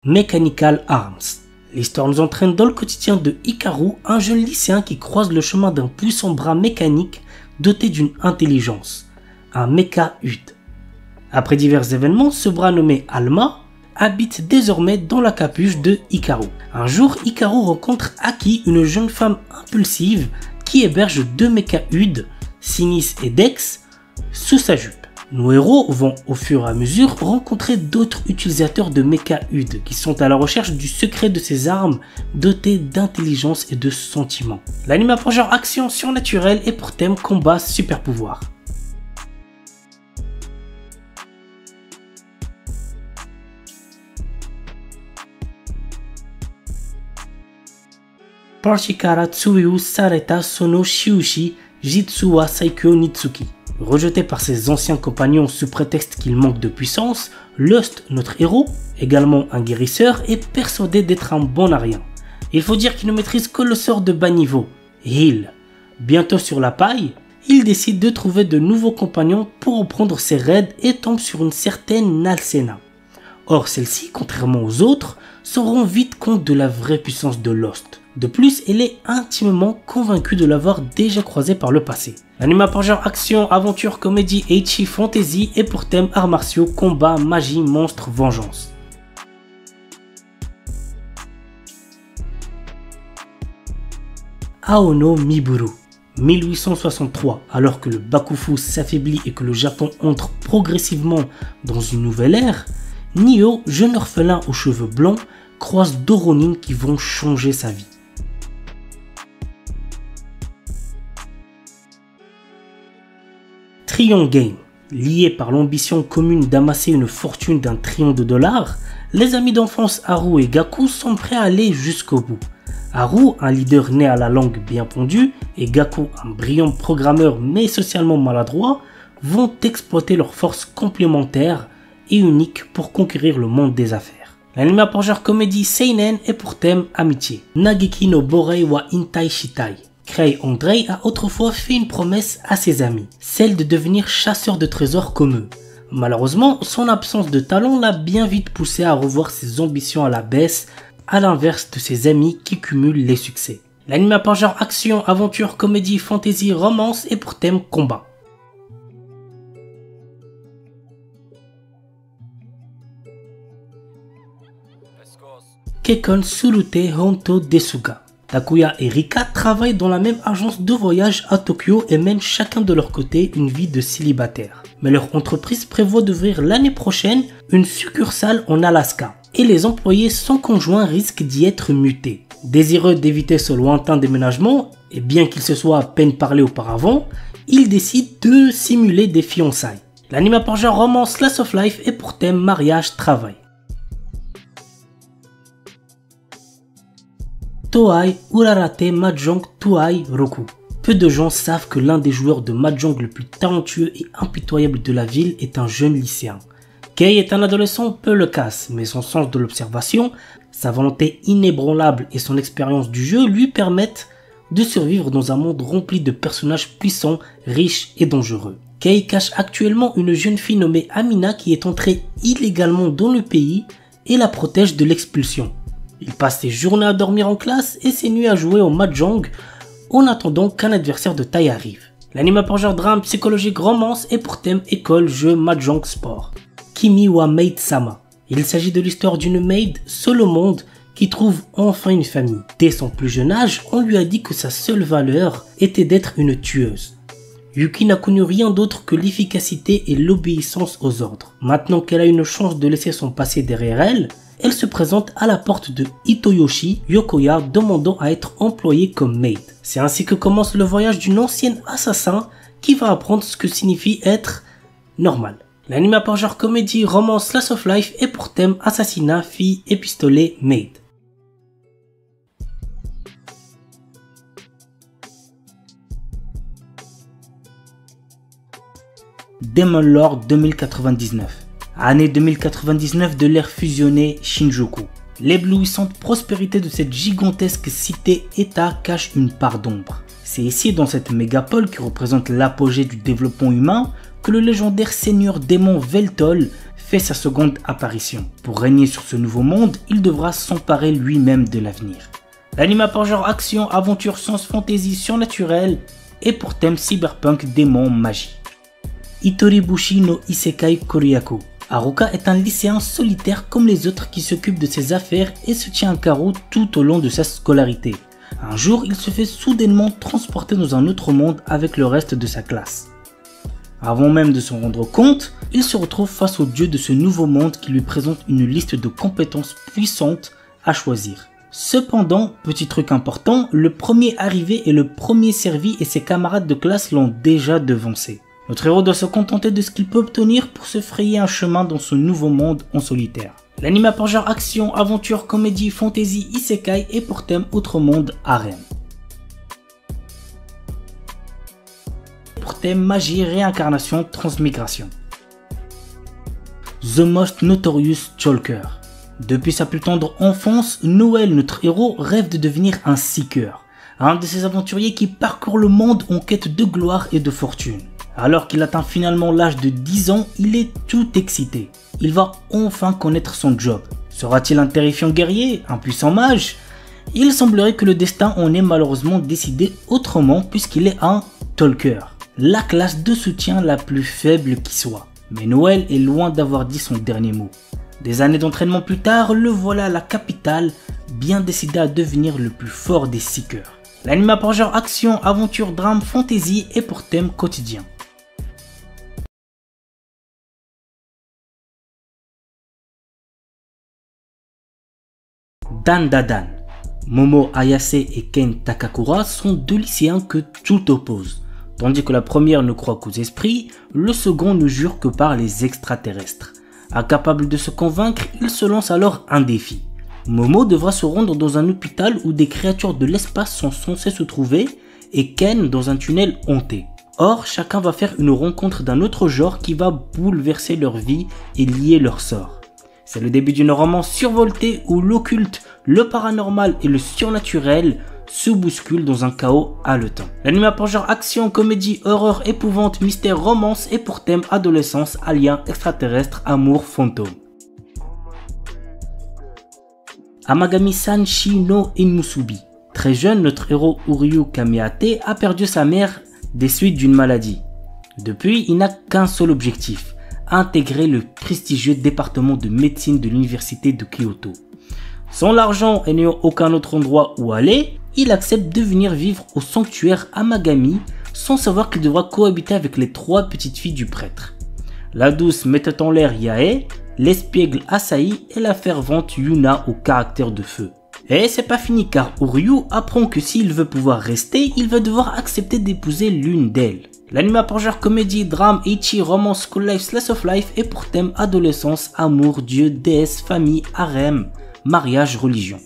Mechanical Arms. L'histoire nous entraîne dans le quotidien de Hikaru, un jeune lycéen qui croise le chemin d'un puissant bras mécanique doté d'une intelligence, un mecha-Ud. Après divers événements, ce bras nommé Alma habite désormais dans la capuche de Hikaru. Un jour, Hikaru rencontre Aki, une jeune femme impulsive qui héberge deux mecha-Ud, Sinis et Dex, sous sa jupe. Nos héros vont au fur et à mesure rencontrer d'autres utilisateurs de mecha-Ud qui sont à la recherche du secret de ces armes dotées d'intelligence et de sentiments. L'anime a pour genre action surnaturelle et pour thème combat super pouvoir. Parshikara Tsuyu Sareta Sono Shiushi Jitsu wa Saikyo Nitsuki. Rejeté par ses anciens compagnons sous prétexte qu'il manque de puissance, Lust, notre héros, également un guérisseur, est persuadé d'être un bon à rien. Il faut dire qu'il ne maîtrise que le sort de bas niveau, Heal. Bientôt sur la paille, il décide de trouver de nouveaux compagnons pour reprendre ses raids et tombe sur une certaine Nalsena. Or celle-ci, contrairement aux autres, se rend vite compte de la vraie puissance de Lust. De plus, elle est intimement convaincue de l'avoir déjà croisé par le passé. L'anime a pour genre action, aventure, comédie, ecchi, fantasy et pour thème arts martiaux, combat, magie, monstre, vengeance. Aono Miburu. 1863, alors que le Bakufu s'affaiblit et que le Japon entre progressivement dans une nouvelle ère, Nio, jeune orphelin aux cheveux blancs, croise deux Ronin qui vont changer sa vie. Trion Game. Liés par l'ambition commune d'amasser une fortune d'1 trillion de dollars, les amis d'enfance Haru et Gaku sont prêts à aller jusqu'au bout. Haru, un leader né à la langue bien pondue, et Gaku, un brillant programmeur mais socialement maladroit, vont exploiter leurs forces complémentaires et uniques pour conquérir le monde des affaires. L'anime a pour genre comédie seinen et pour thème amitié. Nageki no Borei wa Intai Shitai. Kei Andrei a autrefois fait une promesse à ses amis, celle de devenir chasseur de trésors comme eux. Malheureusement, son absence de talent l'a bien vite poussé à revoir ses ambitions à la baisse, à l'inverse de ses amis qui cumulent les succès. L'anime a pour genre action, aventure, comédie, fantasy, romance et pour thème combat. Kekkon Surute Honto Desuga. Takuya et Rika travaillent dans la même agence de voyage à Tokyo et mènent chacun de leur côté une vie de célibataire. Mais leur entreprise prévoit d'ouvrir l'année prochaine une succursale en Alaska. Et les employés sans conjoint risquent d'y être mutés. Désireux d'éviter ce lointain déménagement, et bien qu'ils se soient à peine parlé auparavant, ils décident de simuler des fiançailles. L'anime a pour genre romance slice of life et pour thème mariage travail. Toei Urarate Mahjong Tuai Roku. Peu de gens savent que l'un des joueurs de Mahjong le plus talentueux et impitoyable de la ville est un jeune lycéen. Kei est un adolescent peu loquace, mais son sens de l'observation, sa volonté inébranlable et son expérience du jeu lui permettent de survivre dans un monde rempli de personnages puissants, riches et dangereux. Kei cache actuellement une jeune fille nommée Amina qui est entrée illégalement dans le pays et la protège de l'expulsion. Il passe ses journées à dormir en classe et ses nuits à jouer au Mahjong en attendant qu'un adversaire de taille arrive. L'anime a pour genre drame, psychologique, romance et pour thème école, jeu, Mahjong, sport. Kimi wa Maid Sama. Il s'agit de l'histoire d'une maid seule au monde qui trouve enfin une famille. Dès son plus jeune âge, on lui a dit que sa seule valeur était d'être une tueuse. Yuki n'a connu rien d'autre que l'efficacité et l'obéissance aux ordres. Maintenant qu'elle a une chance de laisser son passé derrière elle, elle se présente à la porte de Hitoyoshi Yokoya demandant à être employée comme maid. C'est ainsi que commence le voyage d'une ancienne assassin qui va apprendre ce que signifie être normal. L'anime a pour genre comédie, romance, slice of life et pour thème assassinat, fille et pistolet, maid. Demon Lord 2099. Année 2099 de l'ère fusionnée Shinjuku. L'éblouissante prospérité de cette gigantesque cité-État cache une part d'ombre. C'est ici, dans cette mégapole qui représente l'apogée du développement humain, que le légendaire seigneur démon Veltol fait sa seconde apparition. Pour régner sur ce nouveau monde, il devra s'emparer lui-même de l'avenir. L'anime a pour genre action, aventure, science, fantasy, surnaturel et pour thème cyberpunk, démon, magie. Itoribushi no Isekai Koryaku. Haruka est un lycéen solitaire comme les autres qui s'occupe de ses affaires et se tient à carreau tout au long de sa scolarité. Un jour, il se fait soudainement transporter dans un autre monde avec le reste de sa classe. Avant même de s'en rendre compte, il se retrouve face au dieu de ce nouveau monde qui lui présente une liste de compétences puissantes à choisir. Cependant, petit truc important, le premier arrivé est le premier servi et ses camarades de classe l'ont déjà devancé. Notre héros doit se contenter de ce qu'il peut obtenir pour se frayer un chemin dans ce nouveau monde en solitaire. L'anime a pour genre action, aventure, comédie, fantasy, isekai et pour thème autre monde, harem. Pour thème magie, réincarnation, transmigration. The Most Notorious Chalker. Depuis sa plus tendre enfance, Noël, notre héros, rêve de devenir un seeker, un de ces aventuriers qui parcourent le monde en quête de gloire et de fortune. Alors qu'il atteint finalement l'âge de 10 ans, il est tout excité. Il va enfin connaître son job. Sera-t-il un terrifiant guerrier, un puissant mage? Il semblerait que le destin en ait malheureusement décidé autrement puisqu'il est un talker, la classe de soutien la plus faible qui soit. Mais Noël est loin d'avoir dit son dernier mot. Des années d'entraînement plus tard, le voilà à la capitale, bien décidé à devenir le plus fort des seekers. L'anime a pour genre action, aventure, drame, fantasy et pour thème quotidien. Dan Dadan. Momo Ayase et Ken Takakura sont deux lycéens que tout oppose. Tandis que la première ne croit qu'aux esprits, le second ne jure que par les extraterrestres. Incapable de se convaincre, il se lance alors un défi. Momo devra se rendre dans un hôpital où des créatures de l'espace sont censées se trouver et Ken dans un tunnel hanté. Or, chacun va faire une rencontre d'un autre genre qui va bouleverser leur vie et lier leur sort. C'est le début d'une romance survoltée où l'occulte, le paranormal et le surnaturel se bousculent dans un chaos haletant. L'anime a pour genre action, comédie, horreur, épouvante, mystère, romance et pour thème adolescence, alien, extraterrestre, amour, fantôme. Amagami-san Shi no Inmusubi. Très jeune, notre héros Uryu Kameate a perdu sa mère des suites d'une maladie. Depuis, il n'a qu'un seul objectif, intégrer le prestigieux département de médecine de l'université de Kyoto. Sans l'argent et n'ayant aucun autre endroit où aller, il accepte de venir vivre au sanctuaire Amagami sans savoir qu'il devra cohabiter avec les trois petites filles du prêtre. La douce mettant en l'air Yae, l'espiègle Asahi et la fervente Yuna au caractère de feu. Et c'est pas fini car Uryu apprend que s'il veut pouvoir rester, il va devoir accepter d'épouser l'une d'elles. L'anime a pour genre comédie, drame, ecchi, romance, school life, slice of life et pour thème adolescence, amour, dieu, déesse, famille, harem, mariage, religion.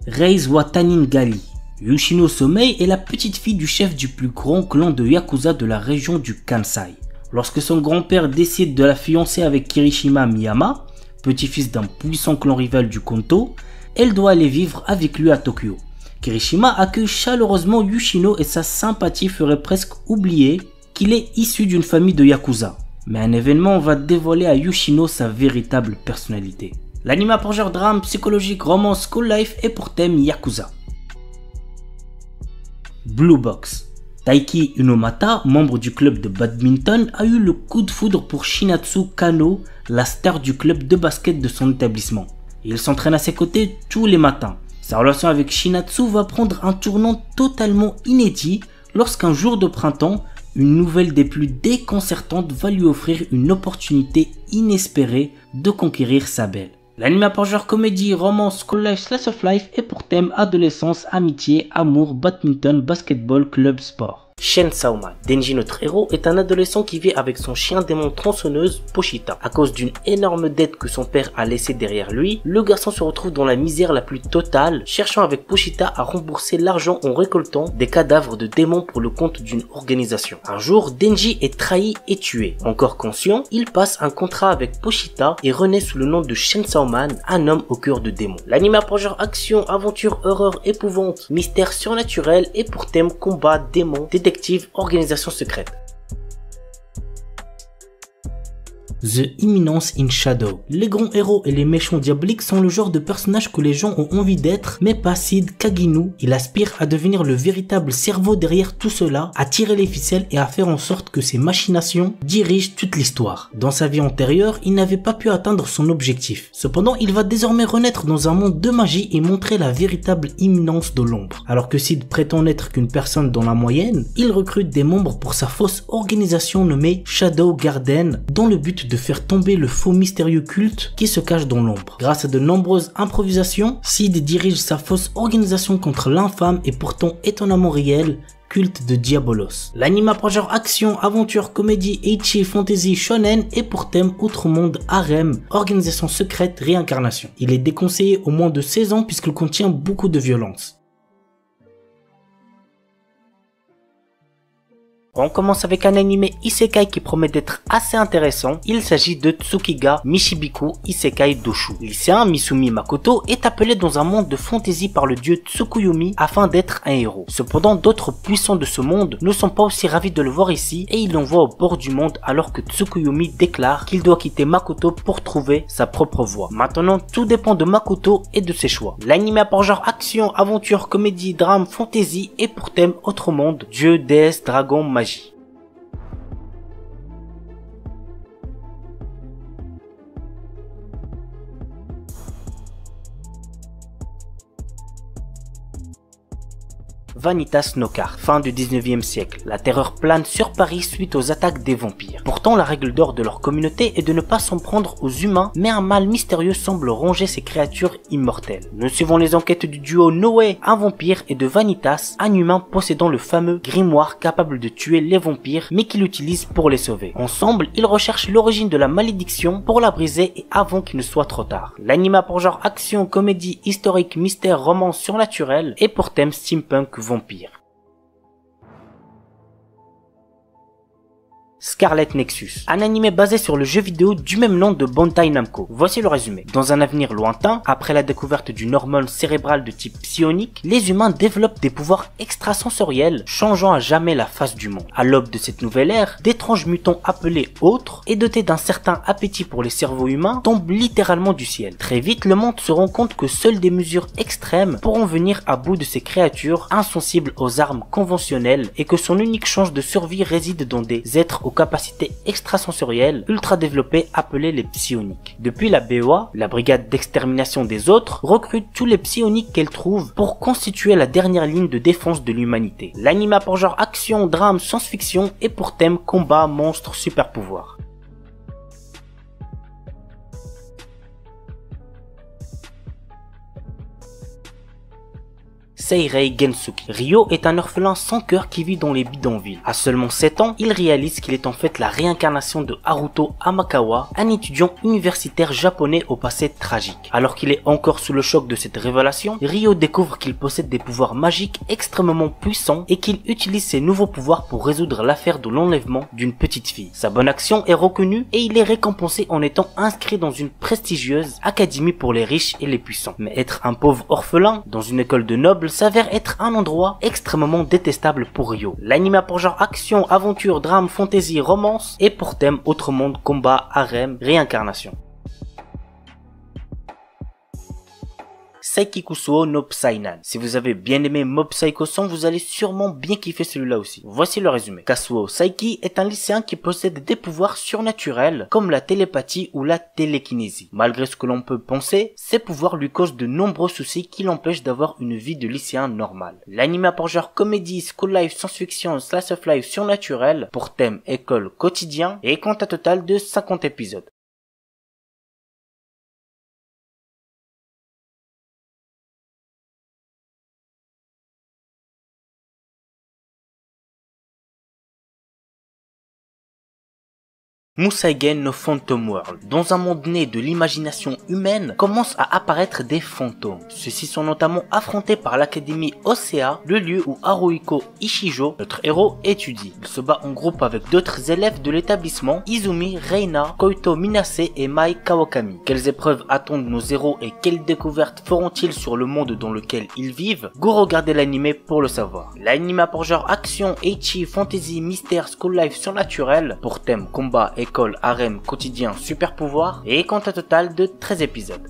Reise Watanin Gali. Yoshino Somei est la petite fille du chef du plus grand clan de Yakuza de la région du Kansai. Lorsque son grand-père décide de la fiancer avec Kirishima Miyama, petit-fils d'un puissant clan rival du Kanto, elle doit aller vivre avec lui à Tokyo. Kirishima accueille chaleureusement Yoshino et sa sympathie ferait presque oublier qu'il est issu d'une famille de Yakuza. Mais un événement va dévoiler à Yoshino sa véritable personnalité. L'anime a pour genre drame, psychologique, romance, school life et pour thème Yakuza. Blue Box. Taiki Unomata, membre du club de badminton, a eu le coup de foudre pour Shinatsu Kano, la star du club de basket de son établissement. Il s'entraîne à ses côtés tous les matins. Sa relation avec Shinatsu va prendre un tournant totalement inédit lorsqu'un jour de printemps, une nouvelle des plus déconcertantes va lui offrir une opportunité inespérée de conquérir sa belle. L'anime a pour genre comédie, romance, school life, slice of life et pour thème adolescence, amitié, amour, badminton, basketball, club, sport. Chainsaw Man. Denji, notre héros, est un adolescent qui vit avec son chien démon tronçonneuse, Pochita. À cause d'une énorme dette que son père a laissée derrière lui, le garçon se retrouve dans la misère la plus totale, cherchant avec Pochita à rembourser l'argent en récoltant des cadavres de démons pour le compte d'une organisation. Un jour, Denji est trahi et tué. Encore conscient, il passe un contrat avec Pochita et renaît sous le nom de Chainsaw Man, un homme au cœur de démons. L'anime a pour genre action, aventure, horreur, épouvante, mystère surnaturel et pour thème combat, démons, détective, organisation secrète. The Imminence in Shadow. Les grands héros et les méchants diaboliques sont le genre de personnages que les gens ont envie d'être, mais pas Sid Kaginu. Il aspire à devenir le véritable cerveau derrière tout cela, à tirer les ficelles et à faire en sorte que ses machinations dirigent toute l'histoire. Dans sa vie antérieure, il n'avait pas pu atteindre son objectif. Cependant, il va désormais renaître dans un monde de magie et montrer la véritable imminence de l'ombre. Alors que Sid prétend n'être qu'une personne dans la moyenne, il recrute des membres pour sa fausse organisation nommée Shadow Garden, dans le but de faire tomber le faux mystérieux culte qui se cache dans l'ombre. Grâce à de nombreuses improvisations, Sid dirige sa fausse organisation contre l'infâme et pourtant étonnamment réel culte de Diabolos. L'anime a genre action, aventure, comédie, ecchi, fantasy, shonen et pour thème outre monde, harem, organisation secrète, réincarnation. Il est déconseillé au moins de 16 ans puisqu'il contient beaucoup de violence. On commence avec un animé isekai qui promet d'être assez intéressant. Il s'agit de Tsukiga Mishibiku Isekai Doshu. Lycéen Misumi Makoto est appelé dans un monde de fantasy par le dieu Tsukuyomi afin d'être un héros. Cependant, d'autres puissants de ce monde ne sont pas aussi ravis de le voir ici et il l'envoie au bord du monde alors que Tsukuyomi déclare qu'il doit quitter Makoto pour trouver sa propre voie. Maintenant, tout dépend de Makoto et de ses choix. L'anime a pour genre action, aventure, comédie, drame, fantasy et pour thème autre monde, dieu, déesse, dragon, magie. Vanitas Knockout, fin du 19e siècle. La terreur plane sur Paris suite aux attaques des vampires. Pourtant, la règle d'or de leur communauté est de ne pas s'en prendre aux humains, mais un mal mystérieux semble ronger ces créatures immortelles. Nous suivons les enquêtes du duo Noé, un vampire, et de Vanitas, un humain possédant le fameux grimoire capable de tuer les vampires, mais qu'il utilise pour les sauver. Ensemble, ils recherchent l'origine de la malédiction pour la briser et avant qu'il ne soit trop tard. L'anime a pour genre action, comédie, historique, mystère, romance surnaturel et pour thème steampunk vampire. Scarlet Nexus, un animé basé sur le jeu vidéo du même nom de Bandai Namco. Voici le résumé. Dans un avenir lointain, après la découverte d'une hormone cérébrale de type psionique, les humains développent des pouvoirs extrasensoriels, changeant à jamais la face du monde. À l'aube de cette nouvelle ère, d'étranges mutants appelés autres et dotés d'un certain appétit pour les cerveaux humains tombent littéralement du ciel. Très vite, le monde se rend compte que seules des mesures extrêmes pourront venir à bout de ces créatures insensibles aux armes conventionnelles et que son unique chance de survie réside dans des êtres aux capacités extrasensorielles ultra développées appelées les psioniques. Depuis, la BOA, la brigade d'extermination des autres, recrute tous les psioniques qu'elle trouve pour constituer la dernière ligne de défense de l'humanité. L'anime a pour genre action, drame, science-fiction et pour thème combat, monstres, super pouvoirs. Seirei Gensuki. Ryo est un orphelin sans cœur qui vit dans les bidonvilles. À seulement 7 ans, il réalise qu'il est en fait la réincarnation de Haruto Amakawa, un étudiant universitaire japonais au passé tragique. Alors qu'il est encore sous le choc de cette révélation, Ryo découvre qu'il possède des pouvoirs magiques extrêmement puissants et qu'il utilise ses nouveaux pouvoirs pour résoudre l'affaire de l'enlèvement d'une petite fille. Sa bonne action est reconnue et il est récompensé en étant inscrit dans une prestigieuse académie pour les riches et les puissants. Mais être un pauvre orphelin dans une école de nobles s'avère être un endroit extrêmement détestable pour Ryo. L'anime a pour genre action, aventure, drame, fantasy, romance et pour thème autre monde, combat, harem, réincarnation. Saikikusuo no Psynan. Si vous avez bien aimé Mob Psycho 100, vous allez sûrement bien kiffer celui-là aussi. Voici le résumé. Kazuo Saiki est un lycéen qui possède des pouvoirs surnaturels comme la télépathie ou la télékinésie. Malgré ce que l'on peut penser, ces pouvoirs lui causent de nombreux soucis qui l'empêchent d'avoir une vie de lycéen normal. L'anime a pour genre comédie, school life, science-fiction, slice of life surnaturel pour thème école quotidien et compte un total de 50 épisodes. Museigen no Phantom World. Dans un monde né de l'imagination humaine, commencent à apparaître des fantômes. Ceux-ci sont notamment affrontés par l'académie Osea, le lieu où Haruhiko Ishijo, notre héros, étudie. Il se bat en groupe avec d'autres élèves de l'établissement, Izumi, Reina, Koito Minase et Mai Kawakami. Quelles épreuves attendent nos héros et quelles découvertes feront-ils sur le monde dans lequel ils vivent? Go regarder l'anime pour le savoir. L'anime a pour genre action, ecchi, fantasy, mystère, school life surnaturel, pour thème combat, école, harem, quotidien, super pouvoir, et compte un total de 13 épisodes.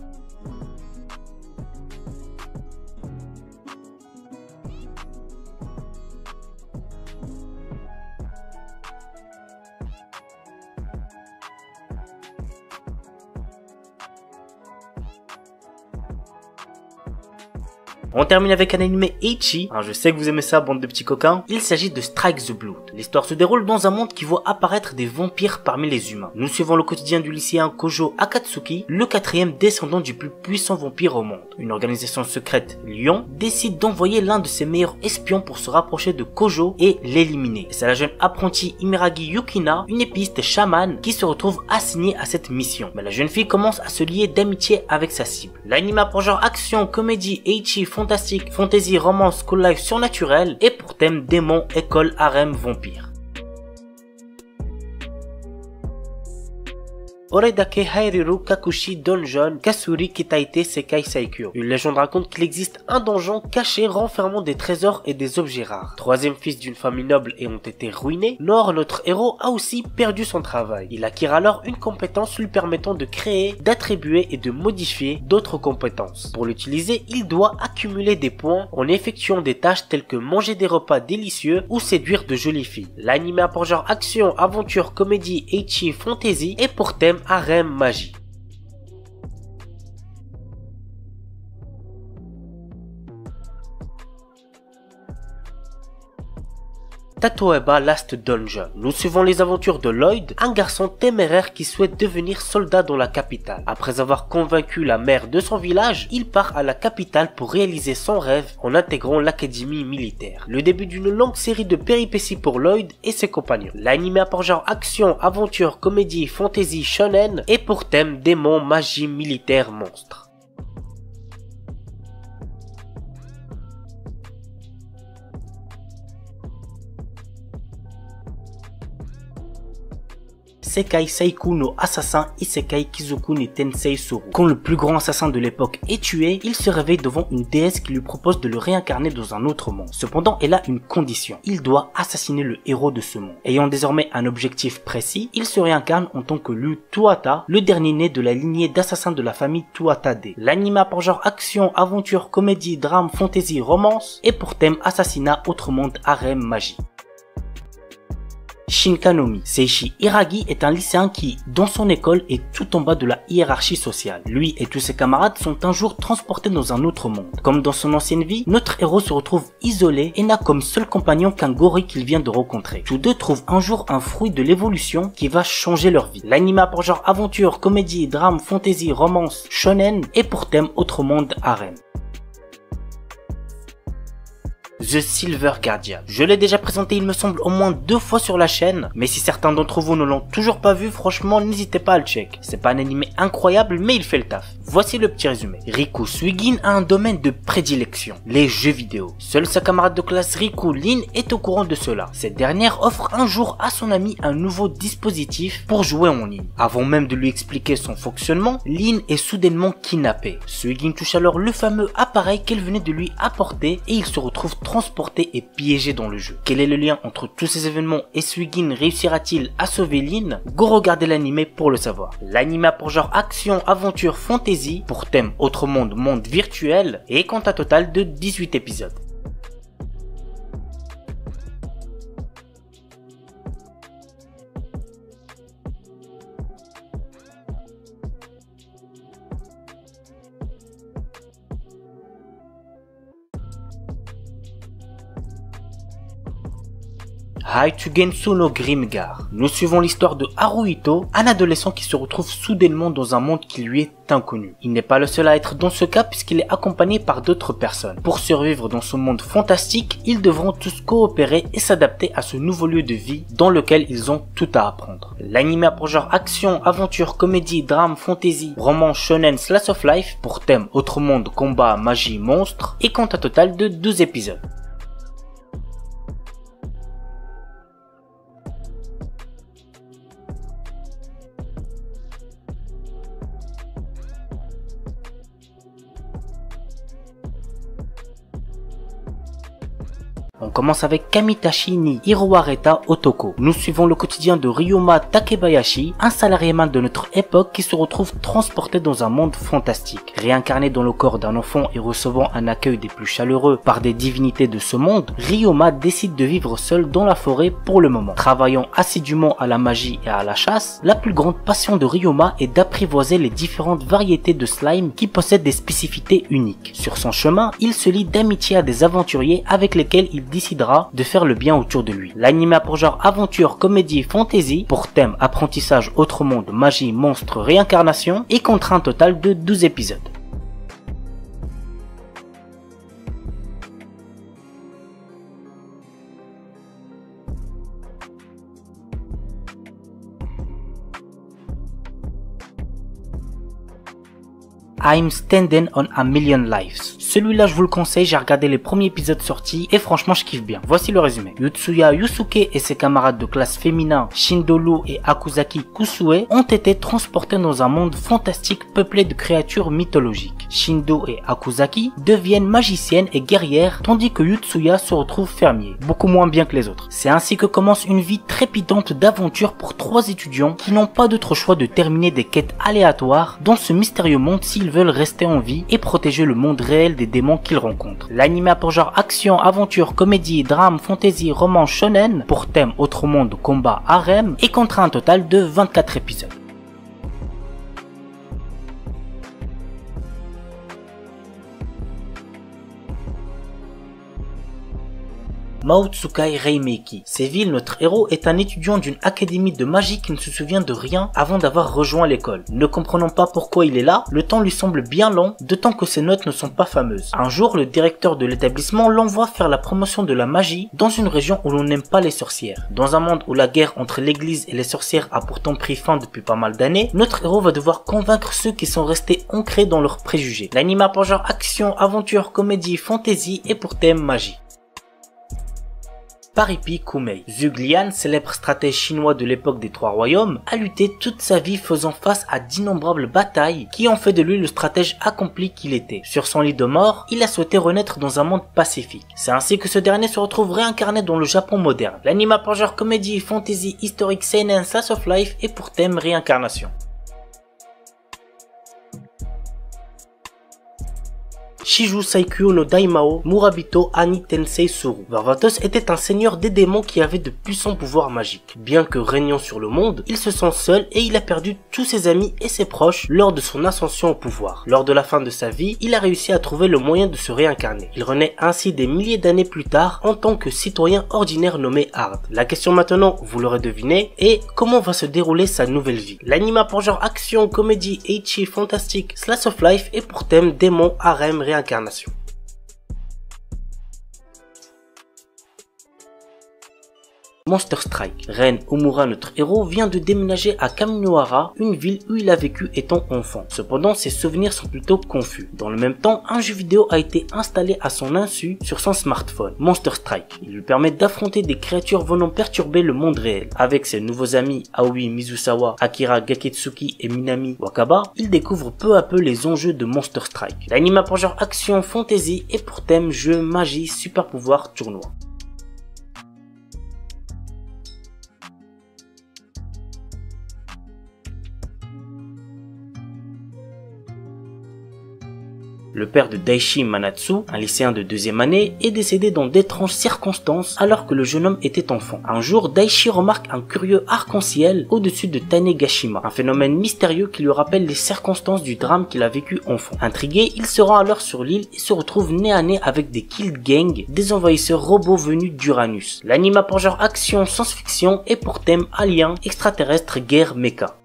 On termine avec un anime ecchi, je sais que vous aimez ça, bande de petits coquins. Il s'agit de Strike the Blood. L'histoire se déroule dans un monde qui voit apparaître des vampires parmi les humains. Nous suivons le quotidien du lycéen Kojo Akatsuki, le quatrième descendant du plus puissant vampire au monde. Une organisation secrète, Lion, décide d'envoyer l'un de ses meilleurs espions pour se rapprocher de Kojo et l'éliminer. C'est la jeune apprentie Imeragi Yukina, une épiste chamane, qui se retrouve assignée à cette mission. Mais la jeune fille commence à se lier d'amitié avec sa cible. L'anime a pour genre action, comédie, ecchi, fantastique, fantasy, romance, school life surnaturel et pour thème démon, école, harem, vampire. Oredake Hairiru Kakushi Donjon Kasuri Kitaite Sekai Saikyo. Une légende raconte qu'il existe un donjon caché renfermant des trésors et des objets rares. Troisième fils d'une famille noble ayant été ruiné, Nor, notre héros, a aussi perdu son travail. Il acquiert alors une compétence lui permettant de créer, d'attribuer et de modifier d'autres compétences. Pour l'utiliser, il doit accumuler des points en effectuant des tâches telles que manger des repas délicieux ou séduire de jolies filles. L'anime a pour genre action, aventure, comédie, ecchi, fantasy et pour thème harem, magie. Tatoeba Last Dungeon. Nous suivons les aventures de Lloyd, un garçon téméraire qui souhaite devenir soldat dans la capitale. Après avoir convaincu la mère de son village, il part à la capitale pour réaliser son rêve en intégrant l'académie militaire. Le début d'une longue série de péripéties pour Lloyd et ses compagnons. L'anime a pour genre action, aventure, comédie, fantasy, shonen et pour thème démon, magie, militaire, monstre. Sekai Seiku no assassin Isekai Kizoku ni Tensei Soru. Quand le plus grand assassin de l'époque est tué, il se réveille devant une déesse qui lui propose de le réincarner dans un autre monde. Cependant, elle a une condition. Il doit assassiner le héros de ce monde. Ayant désormais un objectif précis, il se réincarne en tant que Lu Tuata, le dernier né de la lignée d'assassins de la famille Tuatade. L'anime a pour genre action, aventure, comédie, drame, fantasy, romance et pour thème assassinat, autre monde, harem, magie. Shinkanomi. Seishi Hiragi est un lycéen qui, dans son école, est tout en bas de la hiérarchie sociale. Lui et tous ses camarades sont un jour transportés dans un autre monde. Comme dans son ancienne vie, notre héros se retrouve isolé et n'a comme seul compagnon qu'un gorille qu'il vient de rencontrer. Tous deux trouvent un jour un fruit de l'évolution qui va changer leur vie. L'anime a pour genre aventure, comédie, drame, fantasy, romance, shonen et pour thème autre monde, harem. The Silver Guardian. Je l'ai déjà présenté il me semble au moins 2 fois sur la chaîne, mais si certains d'entre vous ne l'ont toujours pas vu, franchement n'hésitez pas à le check. C'est pas un anime incroyable mais il fait le taf. Voici le petit résumé. Riku Suigin a un domaine de prédilection, les jeux vidéo. Seule sa camarade de classe Riku Lin est au courant de cela. Cette dernière offre un jour à son ami un nouveau dispositif pour jouer en ligne. Avant même de lui expliquer son fonctionnement, Lin est soudainement kidnappée. Suigin touche alors le fameux appareil qu'elle venait de lui apporter et il se retrouve transporté et piégé dans le jeu. Quel est le lien entre tous ces événements et Suigin réussira-t-il à sauver Lin? Go regarder l'anime pour le savoir. L'anime a pour genre action, aventure, fantasy, pour thème autre monde, monde virtuel et compte un total de 18 épisodes. Haitsugensu no Grimgar. Nous suivons l'histoire de Haruhito, un adolescent qui se retrouve soudainement dans un monde qui lui est inconnu. Il n'est pas le seul à être dans ce cas puisqu'il est accompagné par d'autres personnes. Pour survivre dans ce monde fantastique, ils devront tous coopérer et s'adapter à ce nouveau lieu de vie dans lequel ils ont tout à apprendre. L'anime a pour genre action, aventure, comédie, drame, fantasy, roman, shonen, slice of life, pour thème autre monde, combat, magie, monstre, et compte un total de 12 épisodes. On commence avec Kamitachi ni Hiroareta Otoko. Nous suivons le quotidien de Ryoma Takebayashi, un salariéman de notre époque qui se retrouve transporté dans un monde fantastique. Réincarné dans le corps d'un enfant et recevant un accueil des plus chaleureux par des divinités de ce monde, Ryoma décide de vivre seul dans la forêt pour le moment. Travaillant assidûment à la magie et à la chasse, la plus grande passion de Ryoma est d'apprivoiser les différentes variétés de slime qui possèdent des spécificités uniques. Sur son chemin, il se lie d'amitié à des aventuriers avec lesquels il décidera de faire le bien autour de lui. L'anime a pour genre aventure, comédie, fantasy, pour thème apprentissage, autre monde, magie, monstre, réincarnation, et comptera un total de 12 épisodes. I'm Standing on a Million Lives. Celui-là je vous le conseille, j'ai regardé les premiers épisodes sortis et franchement je kiffe bien. Voici le résumé. Yutsuya Yusuke et ses camarades de classe féminins Shindolu et Akuzaki Kusue ont été transportés dans un monde fantastique peuplé de créatures mythologiques. Shindo et Akuzaki deviennent magiciennes et guerrières tandis que Yutsuya se retrouve fermier, beaucoup moins bien que les autres. C'est ainsi que commence une vie trépidante d'aventure pour trois étudiants qui n'ont pas d'autre choix de terminer des quêtes aléatoires dans ce mystérieux monde s'ils veulent rester en vie et protéger le monde réel des démons qu'ils rencontrent. L'anime a pour genre action, aventure, comédie, drame, fantasy, roman, shonen, pour thème autre monde, combat, harem, et comptera un total de 24 épisodes. Maotsukai Reimeki. Séville, notre héros est un étudiant d'une académie de magie qui ne se souvient de rien avant d'avoir rejoint l'école. Ne comprenant pas pourquoi il est là, le temps lui semble bien long, d'autant que ses notes ne sont pas fameuses. Un jour, le directeur de l'établissement l'envoie faire la promotion de la magie dans une région où l'on n'aime pas les sorcières. Dans un monde où la guerre entre l'église et les sorcières a pourtant pris fin depuis pas mal d'années, notre héros va devoir convaincre ceux qui sont restés ancrés dans leurs préjugés. L'anime a pour genre action, aventure, comédie, fantasy et pour thème magie. Paripi Kumei. Zhuge Liang, célèbre stratège chinois de l'époque des Trois Royaumes, a lutté toute sa vie faisant face à d'innombrables batailles qui ont fait de lui le stratège accompli qu'il était. Sur son lit de mort, il a souhaité renaître dans un monde pacifique. C'est ainsi que ce dernier se retrouve réincarné dans le Japon moderne. L'anime a pour genre comédie, fantasy, historique, seinen, slice of life et pour thème réincarnation. Shiju Saikyo no Daimao Murabito Ani Tensei Suru. Varvatos était un seigneur des démons qui avait de puissants pouvoirs magiques. Bien que régnant sur le monde, il se sent seul et il a perdu tous ses amis et ses proches lors de son ascension au pouvoir. Lors de la fin de sa vie, il a réussi à trouver le moyen de se réincarner. Il renaît ainsi des milliers d'années plus tard en tant que citoyen ordinaire nommé Hard. La question maintenant, vous l'aurez deviné, est comment va se dérouler sa nouvelle vie. L'anime a pour genre action, comédie, ecchi, fantastique, slice of life et pour thème démon, harem, réincarnation. Monster Strike. Ren Omura, notre héros, vient de déménager à Kaminohara, une ville où il a vécu étant enfant. Cependant, ses souvenirs sont plutôt confus. Dans le même temps, un jeu vidéo a été installé à son insu sur son smartphone, Monster Strike. Il lui permet d'affronter des créatures venant perturber le monde réel. Avec ses nouveaux amis Aoi Mizusawa, Akira Gaketsuki et Minami Wakaba, il découvre peu à peu les enjeux de Monster Strike. L'anime a pour genre action, fantasy et pour thème jeu, magie, super pouvoir, tournoi. Le père de Daishi Manatsu, un lycéen de 2e année, est décédé dans d'étranges circonstances alors que le jeune homme était enfant. Un jour, Daishi remarque un curieux arc-en-ciel au-dessus de Tanegashima, un phénomène mystérieux qui lui rappelle les circonstances du drame qu'il a vécu enfant. Intrigué, il se rend alors sur l'île et se retrouve nez à nez avec des Kill Gang, des envahisseurs robots venus d'Uranus. L'anime a pour genre action, science-fiction et pour thème alien, extraterrestre, guerre, mecha.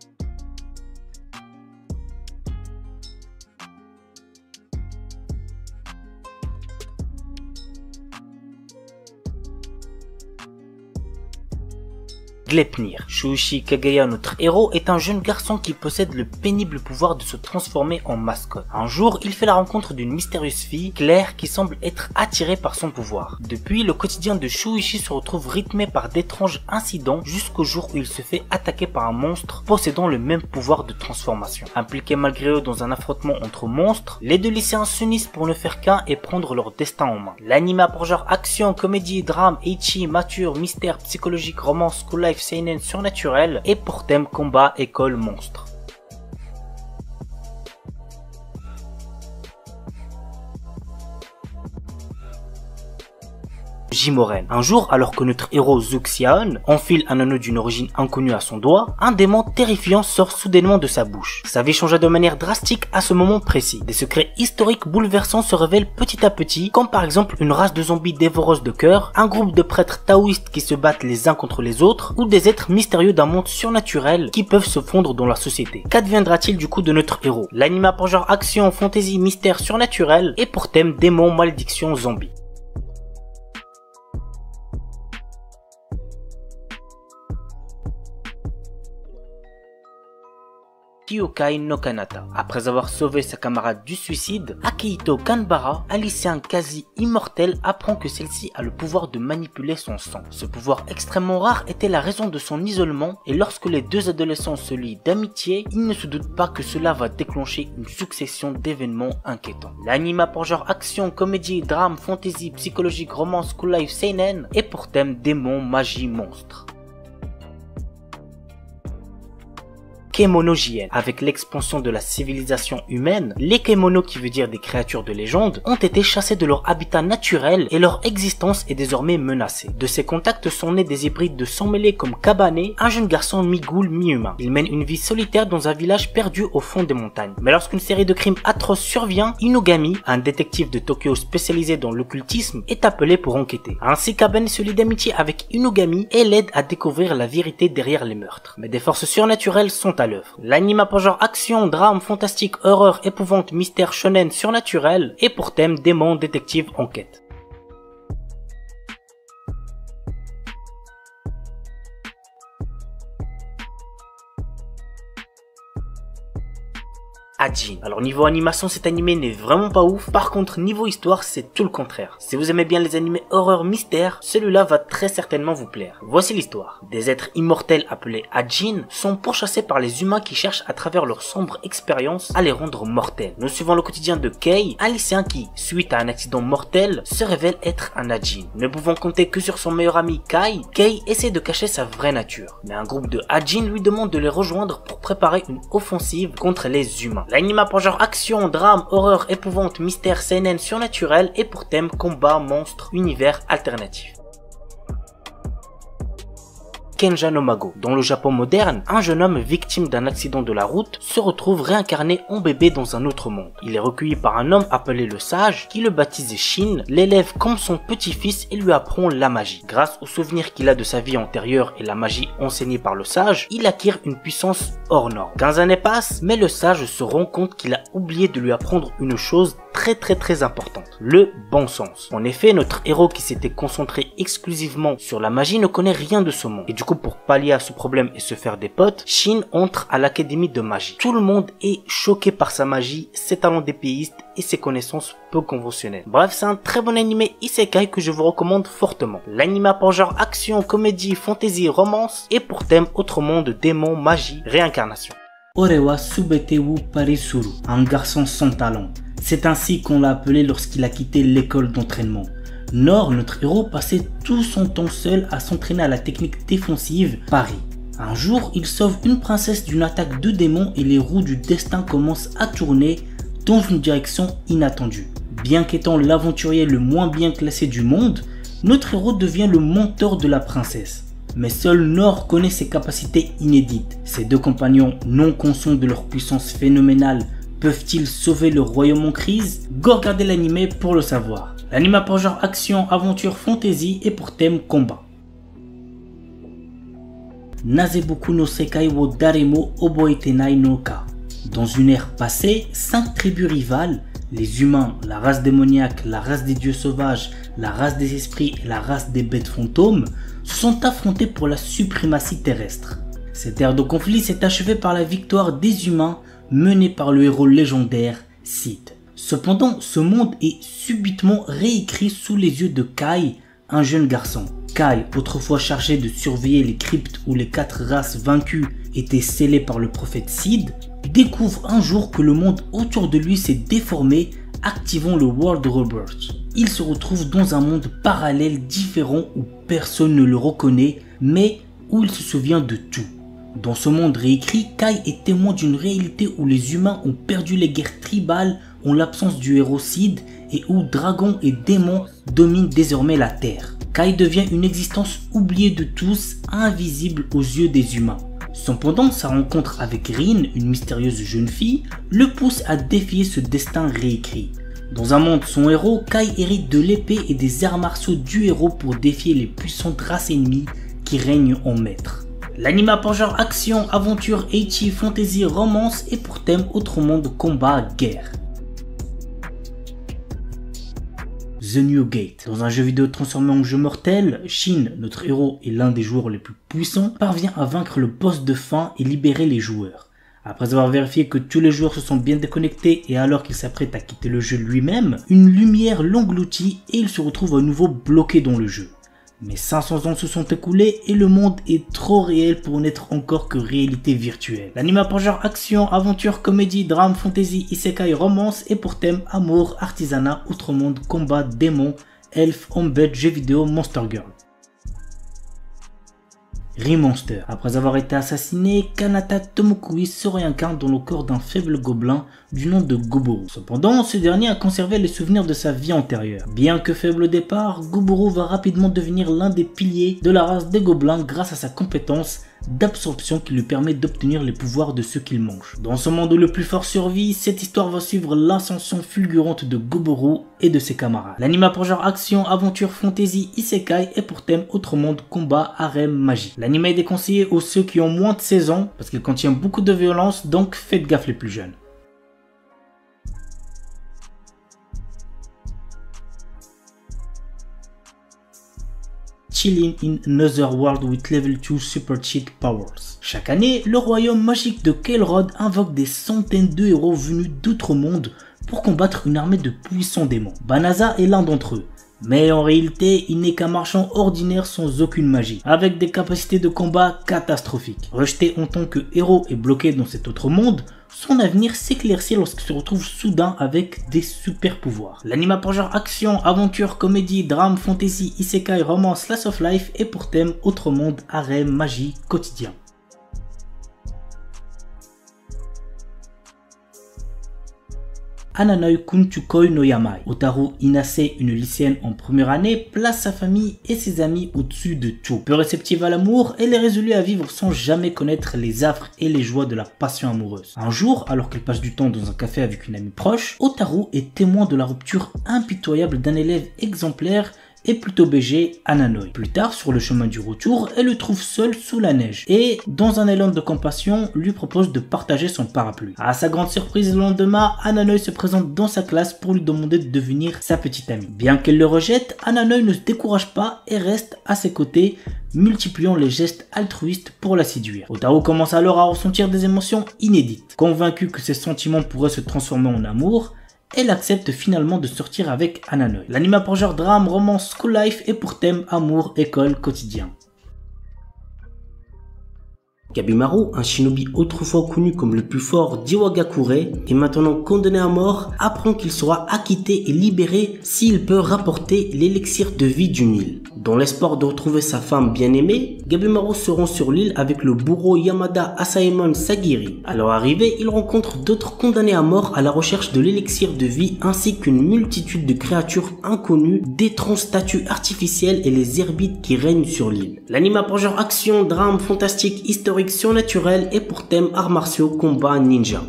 Gleipnir. Shuichi Kagaya, notre héros, est un jeune garçon qui possède le pénible pouvoir de se transformer en mascotte. Un jour, il fait la rencontre d'une mystérieuse fille, Claire, qui semble être attirée par son pouvoir. Depuis, le quotidien de Shuichi se retrouve rythmé par d'étranges incidents jusqu'au jour où il se fait attaquer par un monstre possédant le même pouvoir de transformation. Impliqués malgré eux dans un affrontement entre monstres, les deux lycéens s'unissent pour ne faire qu'un et prendre leur destin en main. L'anime a pour genre action, comédie, drame, ecchi, mature, mystère, psychologique, romance, school life, seinen, surnaturel et pour thème combat, école, monstre. Jimoren. Un jour, alors que notre héros Zuxian enfile un anneau d'une origine inconnue à son doigt, un démon terrifiant sort soudainement de sa bouche. Sa vie changea de manière drastique à ce moment précis. Des secrets historiques bouleversants se révèlent petit à petit, comme par exemple une race de zombies dévoreuses de cœur, un groupe de prêtres taoïstes qui se battent les uns contre les autres, ou des êtres mystérieux d'un monde surnaturel qui peuvent se fondre dans la société. Qu'adviendra-t-il du coup de notre héros? L'anime a pour genre action, fantasy, mystère, surnaturel et pour thème démon, malédiction, zombie. Kyokai no Kanata. Après avoir sauvé sa camarade du suicide, Akihito Kanbara, un lycéen quasi immortel, apprend que celle-ci a le pouvoir de manipuler son sang. Ce pouvoir extrêmement rare était la raison de son isolement et lorsque les deux adolescents se lient d'amitié, ils ne se doutent pas que cela va déclencher une succession d'événements inquiétants. L'anime a pour genre action, comédie, drame, fantasy, psychologique, romance, school life, seinen et pour thème démon, magie, monstre. Kemono JN. Avec l'expansion de la civilisation humaine, les Kemono, qui veut dire des créatures de légende, ont été chassés de leur habitat naturel et leur existence est désormais menacée. De ces contacts sont nés des hybrides de sang mêlés comme Kabane, un jeune garçon mi-ghoul, mi-humain. Il mène une vie solitaire dans un village perdu au fond des montagnes. Mais lorsqu'une série de crimes atroces survient, Inugami, un détective de Tokyo spécialisé dans l'occultisme, est appelé pour enquêter. Ainsi, Kabane se lie d'amitié avec Inugami et l'aide à découvrir la vérité derrière les meurtres. Mais des forces surnaturelles sont à l'œuvre. L'anime a pour genre action, drame, fantastique, horreur, épouvante, mystère, shonen, surnaturel et pour thème démon, détective, enquête. Ajin. Alors niveau animation, cet animé n'est vraiment pas ouf. Par contre niveau histoire, c'est tout le contraire. Si vous aimez bien les animés horreur mystère, celui-là va très certainement vous plaire. Voici l'histoire. Des êtres immortels appelés Ajin sont pourchassés par les humains qui cherchent à travers leur sombre expérience à les rendre mortels. Nous suivons le quotidien de Kei, un lycéen qui, suite à un accident mortel, se révèle être un Ajin. Ne pouvant compter que sur son meilleur ami Kai, Kei essaie de cacher sa vraie nature. Mais un groupe de Ajin lui demande de les rejoindre pour préparer une offensive contre les humains. L'anime a pour genre action, drame, horreur, épouvante, mystère, seinen, surnaturel et pour thème combat, monstre, univers alternatif. Kenja no Mago. Dans le Japon moderne, un jeune homme victime d'un accident de la route se retrouve réincarné en bébé dans un autre monde. Il est recueilli par un homme appelé le Sage qui le baptise Shin, l'élève comme son petit-fils et lui apprend la magie. Grâce aux souvenirs qu'il a de sa vie antérieure et la magie enseignée par le Sage, il acquiert une puissance hors norme. 15 années passent, mais le Sage se rend compte qu'il a oublié de lui apprendre une chose très importante, le bon sens. En effet, notre héros qui s'était concentré exclusivement sur la magie ne connaît rien de ce monde. Et du coup, pour pallier à ce problème et se faire des potes, Shin entre à l'académie de magie. Tout le monde est choqué par sa magie, ses talents d'épéiste et ses connaissances peu conventionnelles. Bref, c'est un très bon animé isekai que je vous recommande fortement. L'anime a pour genre action, comédie, fantasy, romance et pour thème autre monde, démon, magie, réincarnation. Orewa Subetewu Parisuru, un garçon sans talent. C'est ainsi qu'on l'a appelé lorsqu'il a quitté l'école d'entraînement. Nor, notre héros, passait tout son temps seul à s'entraîner à la technique défensive Pari. Un jour, il sauve une princesse d'une attaque de démons et les roues du destin commencent à tourner, dans une direction inattendue. Bien qu'étant l'aventurier le moins bien classé du monde, notre héros devient le mentor de la princesse. Mais seul Nor connaît ses capacités inédites. Ses deux compagnons, non conscients de leur puissance phénoménale, peuvent-ils sauver le royaume en crise? Go regarder l'anime pour le savoir. L'anime a pour genre action, aventure, fantasy et pour thème combat. Nazeboku no Sekai wo Daremo Oboetenai no Ka. Dans une ère passée, 5 tribus rivales, les humains, la race démoniaque, la race des dieux sauvages, la race des esprits et la race des bêtes fantômes, se sont affrontés pour la suprématie terrestre. Cette ère de conflit s'est achevée par la victoire des humains menée par le héros légendaire Sid. Cependant, ce monde est subitement réécrit sous les yeux de Kai, un jeune garçon. Kai, autrefois chargé de surveiller les cryptes où les 4 races vaincues étaient scellées par le prophète Sid, découvre un jour que le monde autour de lui s'est déformé, activant le World Rebirth. Il se retrouve dans un monde parallèle différent où personne ne le reconnaît, mais où il se souvient de tout. Dans ce monde réécrit, Kai est témoin d'une réalité où les humains ont perdu les guerres tribales en l'absence du héros Sid et où dragons et démons dominent désormais la Terre. Kai devient une existence oubliée de tous, invisible aux yeux des humains. Cependant, sa rencontre avec Rin, une mystérieuse jeune fille, le pousse à défier ce destin réécrit. Dans un monde sans héros, Kai hérite de l'épée et des arts martiaux du héros pour défier les puissantes races ennemies qui règnent en maître. L'anime a pour genre action, aventure, ecchi, fantasy, romance et pour thème autre monde, combat, guerre. The New Gate. Dans un jeu vidéo transformé en jeu mortel, Shin, notre héros et l'un des joueurs les plus puissants, parvient à vaincre le boss de fin et libérer les joueurs. Après avoir vérifié que tous les joueurs se sont bien déconnectés et alors qu'il s'apprête à quitter le jeu lui-même, une lumière l'engloutit et il se retrouve à nouveau bloqué dans le jeu. Mais 500 ans se sont écoulés et le monde est trop réel pour n'être encore que réalité virtuelle. L'anime a pour genre action, aventure, comédie, drame, fantasy, isekai, romance et pour thème amour, artisanat, outre-monde, combat, démons, elfes, homebed, jeux vidéo, monster girl. Remonster. Après avoir été assassiné, Kanata Tomokui se réincarne dans le corps d'un faible gobelin du nom de Goboro. Cependant, ce dernier a conservé les souvenirs de sa vie antérieure. Bien que faible au départ, Goboro va rapidement devenir l'un des piliers de la race des gobelins grâce à sa compétence d'absorption qui lui permet d'obtenir les pouvoirs de ceux qu'il mange. Dans ce monde où le plus fort survit, cette histoire va suivre l'ascension fulgurante de Goboro et de ses camarades. L'anime a pour genre action, aventure, fantasy, isekai et pour thème autre monde, combat, harem, magie. L'anime est déconseillé aux ceux qui ont moins de 16 ans parce qu'il contient beaucoup de violence, donc faites gaffe les plus jeunes. Chilling in Another World with Level 2 Super Cheat Powers. Chaque année, le royaume magique de Kael'Rod invoque des centaines de héros venus d'autres mondes pour combattre une armée de puissants démons. Banaza est l'un d'entre eux. Mais en réalité, il n'est qu'un marchand ordinaire sans aucune magie, avec des capacités de combat catastrophiques. Rejeté en tant que héros et bloqué dans cet autre monde, son avenir s'éclaircit lorsqu'il se retrouve soudain avec des super pouvoirs. L'anime a pour genre action, aventure, comédie, drame, fantasy, isekai, romance, slice of life et pour thème autre monde, harem, magie, quotidien. Ananoi Kunchukoi no Yamai. Otaru Inase, une lycéenne en première année, place sa famille et ses amis au-dessus de tout. Peu réceptive à l'amour, elle est résolue à vivre sans jamais connaître les affres et les joies de la passion amoureuse. Un jour, alors qu'elle passe du temps dans un café avec une amie proche, Otaru est témoin de la rupture impitoyable d'un élève exemplaire et plutôt BG, Ananoi. Plus tard, sur le chemin du retour, elle le trouve seul sous la neige et, dans un élan de compassion, lui propose de partager son parapluie. À sa grande surprise, le lendemain, Ananoi se présente dans sa classe pour lui demander de devenir sa petite amie. Bien qu'elle le rejette, Ananoi ne se décourage pas et reste à ses côtés, multipliant les gestes altruistes pour la séduire. Otaru commence alors à ressentir des émotions inédites. Convaincue que ses sentiments pourraient se transformer en amour, elle accepte finalement de sortir avec Ananoi. L'anime a pour genre drame, romance, school life et pour thème amour, école, quotidien. Gabimaru, un shinobi autrefois connu comme le plus fort d'Iwagakure et maintenant condamné à mort, apprend qu'il sera acquitté et libéré s'il peut rapporter l'élixir de vie du Nil. Dans l'espoir de retrouver sa femme bien-aimée, Gabimaru se rend sur l'île avec le bourreau Yamada Asaemon Sagiri. À leur arrivée, il rencontre d'autres condamnés à mort à la recherche de l'élixir de vie ainsi qu'une multitude de créatures inconnues, d'étranges statues artificielles et les herbites qui règnent sur l'île. L'anime a pour genre action, drame, fantastique, historique, surnaturel et pour thème arts martiaux, combat, ninja.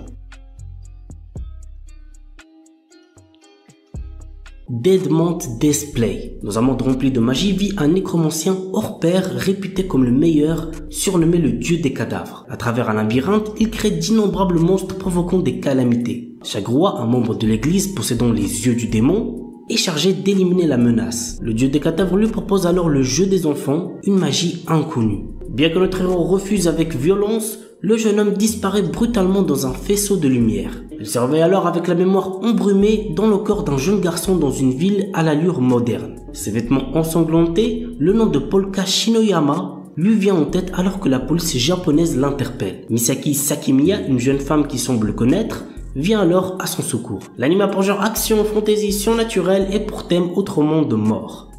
Deadmont Display. Dans un monde rempli de magie vit un nécromancien hors pair réputé comme le meilleur, surnommé le dieu des cadavres. À travers un labyrinthe, il crée d'innombrables monstres provoquant des calamités. Chaque roi, un membre de l'église possédant les yeux du démon, est chargé d'éliminer la menace. Le dieu des cadavres lui propose alors le jeu des enfants, une magie inconnue. Bien que notre héros refuse avec violence, le jeune homme disparaît brutalement dans un faisceau de lumière. Il se réveille alors avec la mémoire embrumée dans le corps d'un jeune garçon dans une ville à l'allure moderne. Ses vêtements ensanglantés, le nom de Polka Shinoyama lui vient en tête alors que la police japonaise l'interpelle. Misaki Sakimiya, une jeune femme qui semble le connaître, vient alors à son secours. L'anime a pour genre action, fantaisie, surnaturelle et pour thème autre monde de mort.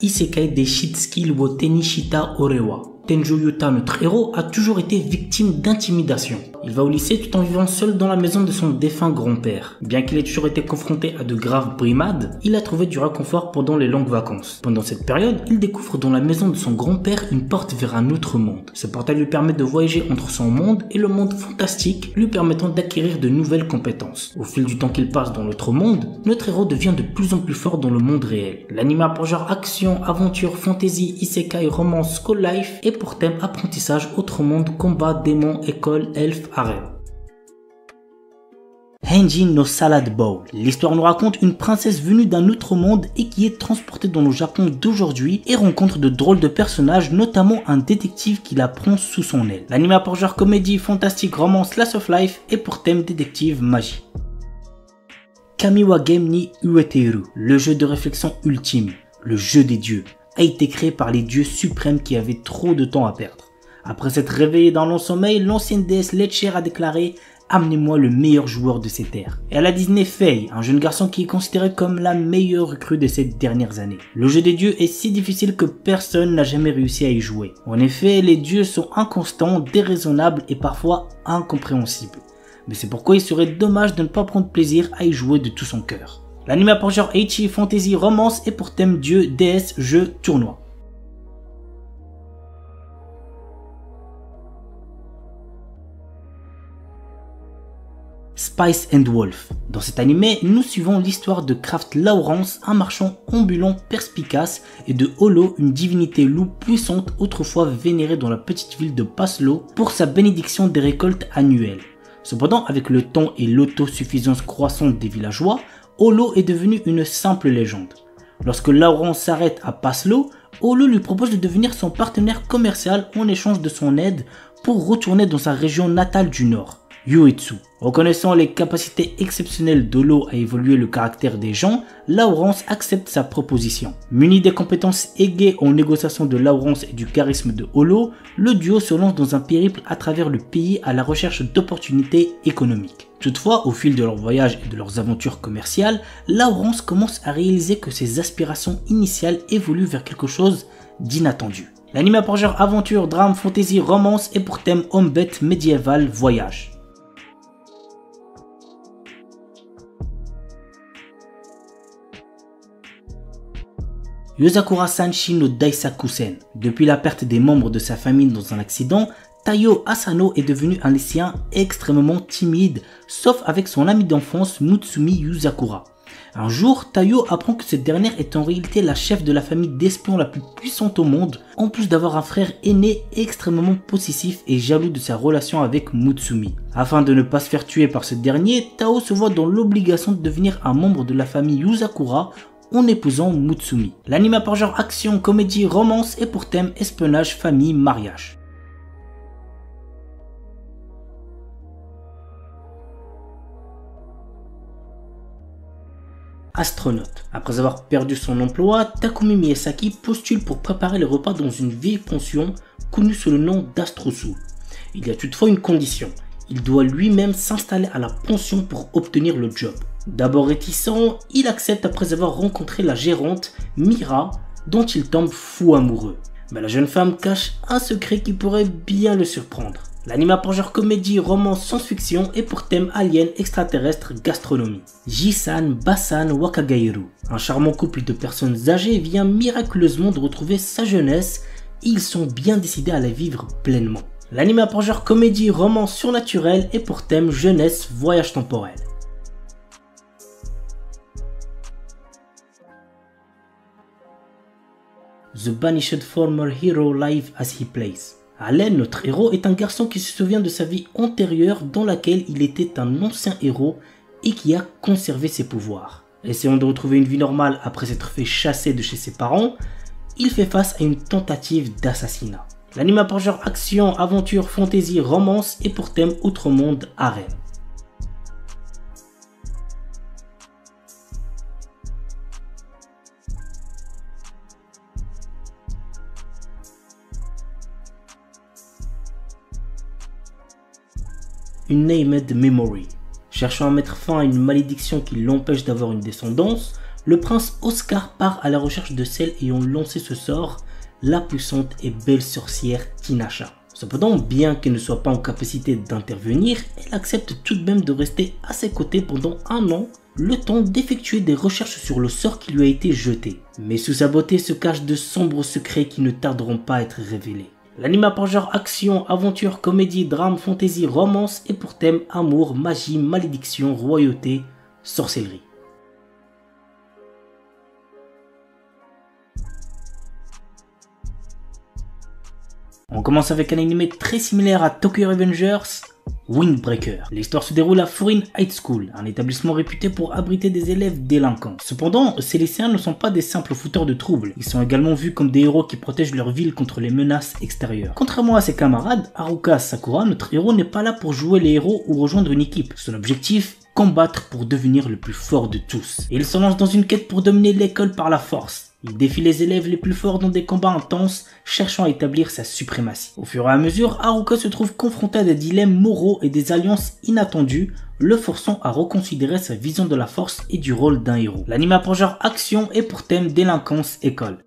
Isekai des Shitsuki wo Tenishita Orewa. Tenjo Yuta, notre héros, a toujours été victime d'intimidation. Il va au lycée tout en vivant seul dans la maison de son défunt grand-père. Bien qu'il ait toujours été confronté à de graves brimades, il a trouvé du réconfort pendant les longues vacances. Pendant cette période, il découvre dans la maison de son grand-père une porte vers un autre monde. Ce portail lui permet de voyager entre son monde et le monde fantastique, lui permettant d'acquérir de nouvelles compétences. Au fil du temps qu'il passe dans l'autre monde, notre héros devient de plus en plus fort dans le monde réel. L'anime a pour genre action, aventure, fantasy, isekai, romance, school life et pour thème apprentissage, autre monde, combat, démon, école, elfe, harem. Henji no Salad Bowl. L'histoire nous raconte une princesse venue d'un autre monde et qui est transportée dans le Japon d'aujourd'hui et rencontre de drôles de personnages, notamment un détective qui la prend sous son aile. L'anime a pour genre comédie, fantastique, romance, slice of life et pour thème détective, magie. Kamiwa Game ni Ueteru, le jeu de réflexion ultime, le jeu des dieux, a été créé par les dieux suprêmes qui avaient trop de temps à perdre. Après s'être réveillé dans long sommeil, l'ancienne déesse Letcher a déclaré « Amenez-moi le meilleur joueur de ces terres ». Et elle a désigné Fei, un jeune garçon qui est considéré comme la meilleure recrue de ces dernières années. Le jeu des dieux est si difficile que personne n'a jamais réussi à y jouer. En effet, les dieux sont inconstants, déraisonnables et parfois incompréhensibles. Mais c'est pourquoi il serait dommage de ne pas prendre plaisir à y jouer de tout son cœur. L'anime a pour genre ecchi, fantasy, romance et pour thème dieu, déesse, jeu, tournoi. Spice and Wolf. Dans cet animé, nous suivons l'histoire de Kraft Lawrence, un marchand ambulant perspicace, et de Holo, une divinité loup puissante autrefois vénérée dans la petite ville de Paslo pour sa bénédiction des récoltes annuelles. Cependant, avec le temps et l'autosuffisance croissante des villageois, Holo est devenu une simple légende. Lorsque Lawrence s'arrête à Paslo, Holo lui propose de devenir son partenaire commercial en échange de son aide pour retourner dans sa région natale du nord, Uetsu. Reconnaissant les capacités exceptionnelles d'Holo à évoluer le caractère des gens, Lawrence accepte sa proposition. Muni des compétences aiguës en négociation de Lawrence et du charisme de Holo, le duo se lance dans un périple à travers le pays à la recherche d'opportunités économiques. Toutefois, au fil de leur voyage et de leurs aventures commerciales, Lawrence commence à réaliser que ses aspirations initiales évoluent vers quelque chose d'inattendu. L'anime a pour genre aventure, drame, fantasy, romance et pour thème homme-bête, médiéval, voyage. Yozakura Sanshi no Daisakusen. Depuis la perte des membres de sa famille dans un accident, Taiyo Asano est devenu un lycéen extrêmement timide, sauf avec son ami d'enfance Mutsumi Yuzakura. Un jour, Taiyo apprend que cette dernière est en réalité la chef de la famille d'espions la plus puissante au monde, en plus d'avoir un frère aîné extrêmement possessif et jaloux de sa relation avec Mutsumi. Afin de ne pas se faire tuer par ce dernier, Tao se voit dans l'obligation de devenir un membre de la famille Yuzakura en épousant Mutsumi. L'anime a par genre action, comédie, romance et pour thème espionnage, famille, mariage. Astronaute. Après avoir perdu son emploi, Takumi Miyazaki postule pour préparer les repas dans une vieille pension connue sous le nom d'Astrosu. Il y a toutefois une condition. il doit lui-même s'installer à la pension pour obtenir le job. D'abord réticent, il accepte après avoir rencontré la gérante, Mira, dont il tombe fou amoureux. Mais la jeune femme cache un secret qui pourrait bien le surprendre. L'anime pour genre comédie, romance, science-fiction et pour thème alien, extraterrestre, gastronomie. Jisan Basan Wakagairu, un charmant couple de personnes âgées vient miraculeusement de retrouver sa jeunesse et ils sont bien décidés à la vivre pleinement. L'anime pour genre comédie, romance surnaturelle et pour thème jeunesse, voyage temporel. The Banished Former Hero Live as He Plays. Allen, notre héros, est un garçon qui se souvient de sa vie antérieure dans laquelle il était un ancien héros et qui a conservé ses pouvoirs. Essayant de retrouver une vie normale après s'être fait chasser de chez ses parents, il fait face à une tentative d'assassinat. L'anime pour genre action, aventure, fantasy, romance et pour thème outre-monde, harem. Une Named Memory. Cherchant à mettre fin à une malédiction qui l'empêche d'avoir une descendance, le prince Oscar part à la recherche de celle ayant lancé ce sort, la puissante et belle sorcière Tinasha. Cependant, bien qu'elle ne soit pas en capacité d'intervenir, elle accepte tout de même de rester à ses côtés pendant un an, le temps d'effectuer des recherches sur le sort qui lui a été jeté. Mais sous sa beauté se cachent de sombres secrets qui ne tarderont pas à être révélés. L'anime par genre action, aventure, comédie, drame, fantasy, romance et pour thème amour, magie, malédiction, royauté, sorcellerie. On commence avec un anime très similaire à Tokyo Revengers, Windbreaker. L'histoire se déroule à Furin High School, un établissement réputé pour abriter des élèves délinquants. Cependant, ces lycéens ne sont pas des simples fouteurs de troubles, ils sont également vus comme des héros qui protègent leur ville contre les menaces extérieures. Contrairement à ses camarades, Haruka Sakura, notre héros n'est pas là pour jouer les héros ou rejoindre une équipe. Son objectif, combattre pour devenir le plus fort de tous. Et il se lance dans une quête pour dominer l'école par la force. Il défie les élèves les plus forts dans des combats intenses, cherchant à établir sa suprématie. Au fur et à mesure, Haruka se trouve confronté à des dilemmes moraux et des alliances inattendues, le forçant à reconsidérer sa vision de la force et du rôle d'un héros. L'anime pour genre action et pour thème délinquance école.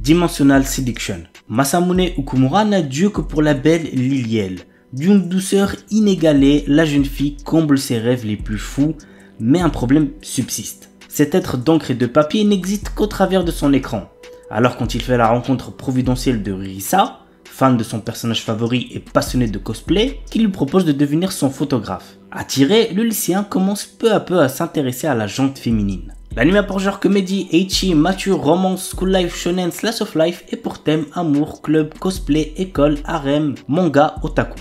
Dimensional Seduction. Masamune Okumura n'a Dieu que pour la belle Liliel. D'une douceur inégalée, la jeune fille comble ses rêves les plus fous, mais un problème subsiste. Cet être d'encre et de papier n'existe qu'au travers de son écran. Alors quand il fait la rencontre providentielle de Risa, fan de son personnage favori et passionné de cosplay, qui lui propose de devenir son photographe. Attiré, le lycéen commence peu à peu à s'intéresser à la jante féminine. L'anime pour genre comédie, ecchi, mature, romance, school life, shonen, slash of life et pour thème amour, club, cosplay, école, harem, manga, otaku.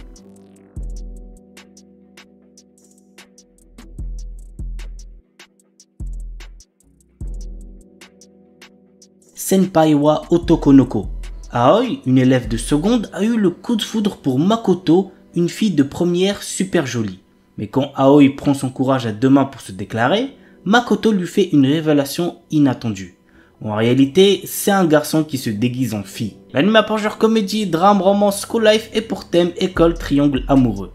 Senpai wa Otokonoko. Aoi, une élève de seconde, a eu le coup de foudre pour Makoto, une fille de première super jolie. Mais quand Aoi prend son courage à deux mains pour se déclarer, Makoto lui fait une révélation inattendue. En réalité, c'est un garçon qui se déguise en fille. L'anime pour genre comédie, drame, romance, school life et pour thème école, triangle amoureux.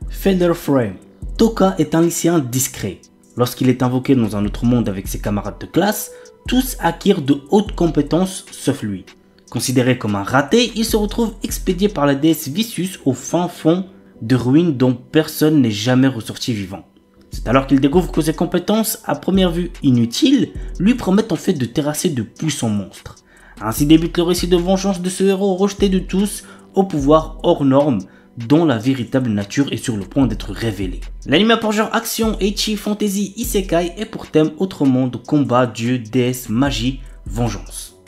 Feather Frame. Toka est un lycéen discret. Lorsqu'il est invoqué dans un autre monde avec ses camarades de classe, tous acquièrent de hautes compétences sauf lui. Considéré comme un raté, il se retrouve expédié par la déesse Vissus au fin fond de ruines dont personne n'est jamais ressorti vivant. C'est alors qu'il découvre que ses compétences, à première vue inutiles, lui promettent en fait de terrasser de puissants monstres. Ainsi débute le récit de vengeance de ce héros rejeté de tous, au pouvoir hors norme, dont la véritable nature est sur le point d'être révélée. L'anime pour genre action, ecchi, fantasy, isekai est pour thème autre monde, combat, dieu, déesse, magie, vengeance.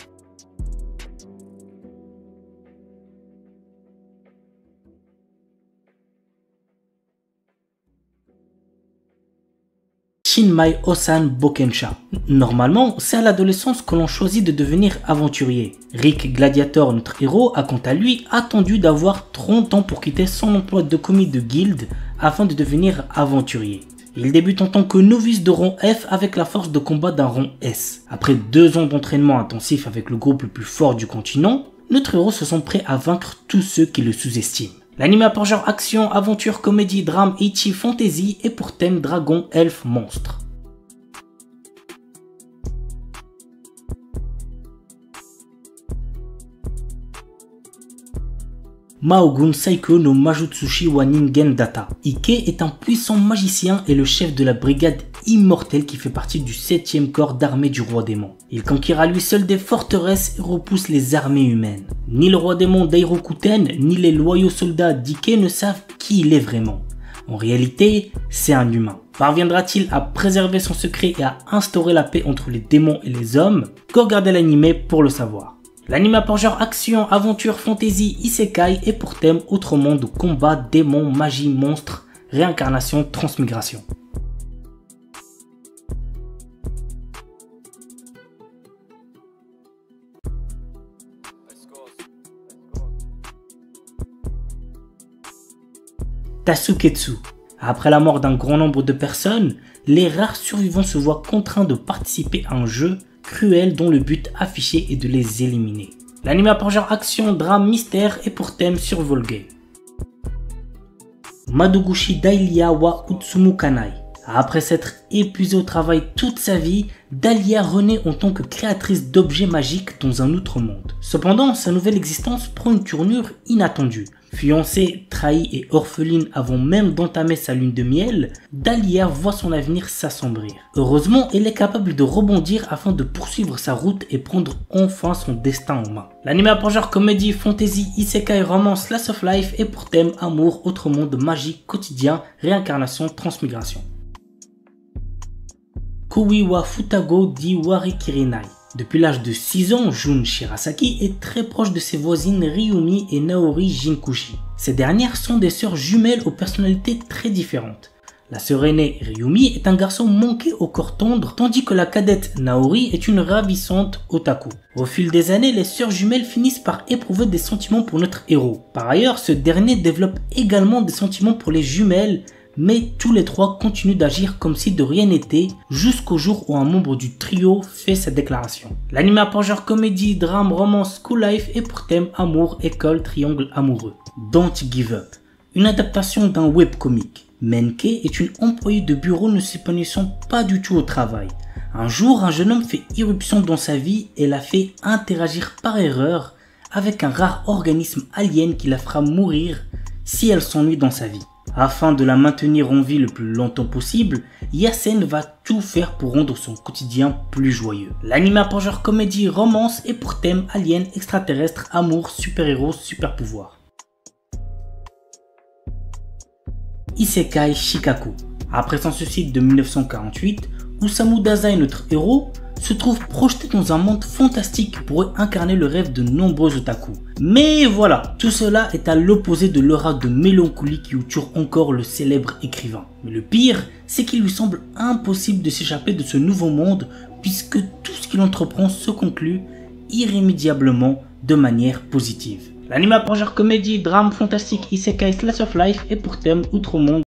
Shinmai Osan Bokensha. Normalement, c'est à l'adolescence que l'on choisit de devenir aventurier. Rick Gladiator, notre héros, a quant à lui attendu d'avoir 30 ans pour quitter son emploi de commis de guilde afin de devenir aventurier. Il débute en tant que novice de rang F avec la force de combat d'un rang S. Après 2 ans d'entraînement intensif avec le groupe le plus fort du continent, notre héros se sent prêt à vaincre tous ceux qui le sous-estiment. L'anime a pour genre action, aventure, comédie, drame, ecchi, fantasy et pour thème dragon, elfe, monstre. Mahogun Saikyo no Majutsushi wa Ningen Data. Ike est un puissant magicien et le chef de la brigade immortelle qui fait partie du 7e corps d'armée du roi démon. Il conquiert à lui seul des forteresses et repousse les armées humaines. Ni le roi démon Dairokuten, ni les loyaux soldats d'Ike ne savent qui il est vraiment. En réalité, c'est un humain. Parviendra-t-il à préserver son secret et à instaurer la paix entre les démons et les hommes? Qu'au regarder l'anime pour le savoir. L'anime a pour genre action, aventure, fantasy, isekai et pour thème autre monde, combat, démons, magie, monstres, réincarnation, transmigration. Tasuketsu. Après la mort d'un grand nombre de personnes, les rares survivants se voient contraints de participer à un jeu cruel dont le but affiché est de les éliminer. L'anime a pour genre action, drame, mystère et pour thème survival game. Madoguchi Dahlia wa Utsumu Kanai. Après s'être épuisée au travail toute sa vie, Dahlia renaît en tant que créatrice d'objets magiques dans un autre monde. Cependant, sa nouvelle existence prend une tournure inattendue. Fiancée, trahie et orpheline avant même d'entamer sa lune de miel, Dahlia voit son avenir s'assombrir. Heureusement, elle est capable de rebondir afin de poursuivre sa route et prendre enfin son destin en main. L'anime a pour genre comédie, fantasy, isekai, romance, slice of life et pour thème amour, autre monde, magie, quotidien, réincarnation, transmigration. Kui wa Futago di Warikirinai. Depuis l'âge de 6 ans, Jun Shirasaki est très proche de ses voisines Ryumi et Naori Jinkushi. Ces dernières sont des sœurs jumelles aux personnalités très différentes. La sœur aînée Ryumi est un garçon manqué au corps tendre, tandis que la cadette Naori est une ravissante otaku. Au fil des années, les sœurs jumelles finissent par éprouver des sentiments pour notre héros. Par ailleurs, ce dernier développe également des sentiments pour les jumelles, mais tous les trois continuent d'agir comme si de rien n'était jusqu'au jour où un membre du trio fait sa déclaration. L'anime a pour genre comédie, drame, romance, school life et pour thème amour, école, triangle amoureux. Don't Give Up, une adaptation d'un webcomic. Menke est une employée de bureau ne s'épanouissant pas du tout au travail. Un jour, un jeune homme fait irruption dans sa vie et la fait interagir par erreur avec un rare organisme alien qui la fera mourir si elle s'ennuie dans sa vie. Afin de la maintenir en vie le plus longtemps possible, Yasen va tout faire pour rendre son quotidien plus joyeux. L'anime a pour genre comédie, romance et pour thème alien, extraterrestre, amour, super-héros, super-pouvoir. Isekai Shikaku. Après son suicide de 1948, Osamu Dazai, notre héros, se trouve projeté dans un monde fantastique qui pourrait incarner le rêve de nombreux otaku. Mais voilà, tout cela est à l'opposé de l'aura de mélancolie qui entoure encore le célèbre écrivain. Mais le pire, c'est qu'il lui semble impossible de s'échapper de ce nouveau monde puisque tout ce qu'il entreprend se conclut irrémédiablement de manière positive. L'anime a pour genre comédie, drame, fantastique, isekai, slice of life et pour thème outre-monde.